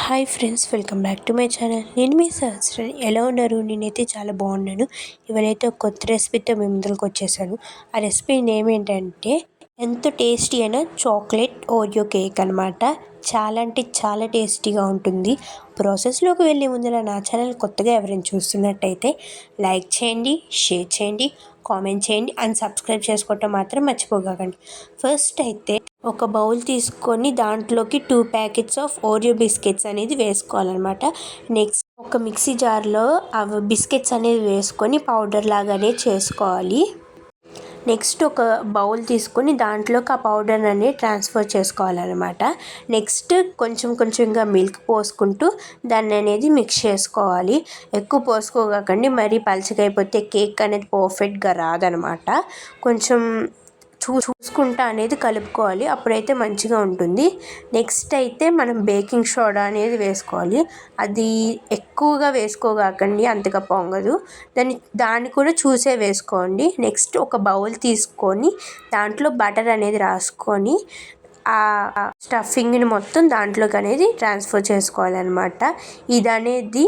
Hi friends, welcome back to my channel. నేను మీ సహస్రాని. ఎలా ఉన్నారు? నేనైతే చాలా బాగున్నాను. ఇవాళైతే ఒక కొత్త రెసిపీతో మీ ముందరికి వచ్చేసాను. ఆ రెసిపీ నేమ్ ఏంటంటే ఎంతో టేస్టీ అయిన చాక్లెట్ ఓరియో కేక్ అనమాట. చాలా అంటే చాలా టేస్టీగా ఉంటుంది. ప్రాసెస్లోకి వెళ్ళే ముందర నా ఛానల్ కొత్తగా ఎవరైనా చూస్తున్నట్టయితే లైక్ చేయండి, షేర్ చేయండి, కామెంట్ చేయండి అండ్ సబ్స్క్రైబ్ చేసుకోవటం మాత్రం మర్చిపోకండి. ఫస్ట్ అయితే ఒక బౌల్ తీసుకొని దాంట్లోకి 2 ప్యాకెట్స్ ఆఫ్ ఓరియో బిస్కెట్స్ అనేది వేసుకోవాలన్నమాట. నెక్స్ట్ ఒక మిక్సీ జార్లో అవి బిస్కెట్స్ అనేది వేసుకొని పౌడర్ లాగానే చేసుకోవాలి. నెక్స్ట్ ఒక బౌల్ తీసుకొని దాంట్లోకి ఆ పౌడర్ అనేది ట్రాన్స్ఫర్ చేసుకోవాలన్నమాట. నెక్స్ట్ కొంచెం కొంచెంగా మిల్క్ పోసుకుంటూ దాన్ని అనేది మిక్స్ చేసుకోవాలి. ఎక్కువ పోసుకోకండి, మరీ పలచగా అయిపోతే కేక్ అనేది పర్ఫెక్ట్గా రాదనమాట. కొంచెం చూసుకుంటా అనేది కలుపుకోవాలి, అప్పుడైతే మంచిగా ఉంటుంది. నెక్స్ట్ అయితే మనం బేకింగ్ సోడా అనేది వేసుకోవాలి. అది ఎక్కువగా వేసుకోకండి, అంతగా పొంగదు. దాన్ని కూడా చూసే వేసుకోండి. నెక్స్ట్ ఒక బౌల్ తీసుకొని దాంట్లో బటర్ అనేది రాసుకొని ఆ స్టఫింగ్ని మొత్తం దాంట్లోకి అనేది ట్రాన్స్ఫర్ చేసుకోవాలన్నమాట. ఇది అనేది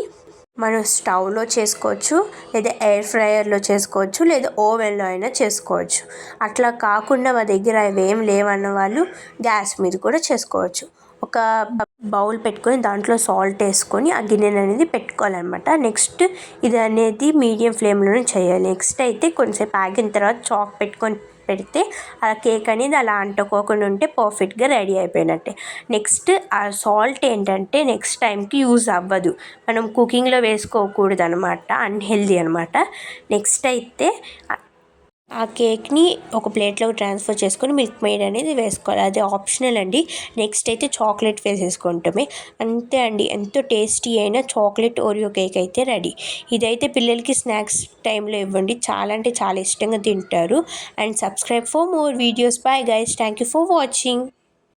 మనం స్టవ్లో చేసుకోవచ్చు, లేదా ఎయిర్ ఫ్రైయర్లో చేసుకోవచ్చు, లేదా ఓవెన్లో అయినా చేసుకోవచ్చు. అట్లా కాకుండా మా దగ్గర అవేం లేవన్న వాళ్ళు గ్యాస్ మీద కూడా చేసుకోవచ్చు. ఒక బౌల్ పెట్టుకొని దాంట్లో సాల్ట్ వేసుకొని ఆ గిన్నెను అనేది పెట్టుకోవాలన్నమాట. నెక్స్ట్ ఇది అనేది మీడియం ఫ్లేమ్లోనే చేయాలి. నెక్స్ట్ అయితే కొంచెంసేపు ఆగిన తర్వాత చాక్ పెట్టుకొని పెడితే ఆ కేక్ అనేది అలా అంటుకోకుండా ఉంటే పర్ఫెక్ట్గా రెడీ అయిపోయినట్టే. నెక్స్ట్ ఆ సాల్ట్ ఏంటంటే నెక్స్ట్ టైంకి యూజ్ అవ్వదు, మనం కుకింగ్లో వేసుకోకూడదు అనమాట, అన్హెల్దీ అనమాట. నెక్స్ట్ అయితే ఆ కేక్ని ఒక ప్లేట్లోకి ట్రాన్స్ఫర్ చేసుకొని మిల్క్ మేడ్ అనేది వేసుకోవాలి, అది ఆప్షనల్ అండి. నెక్స్ట్ అయితే చాక్లెట్ వేసేసుకుంటామే, అంతే అండి. ఎంతో టేస్టీ అయిన చాక్లెట్ ఓరియో కేక్ అయితే రెడీ. ఇదైతే పిల్లలకి స్నాక్స్ టైంలో ఇవ్వండి, చాలా అంటే చాలా ఇష్టంగా తింటారు. And subscribe for more videos. Bye guys, thank you for watching.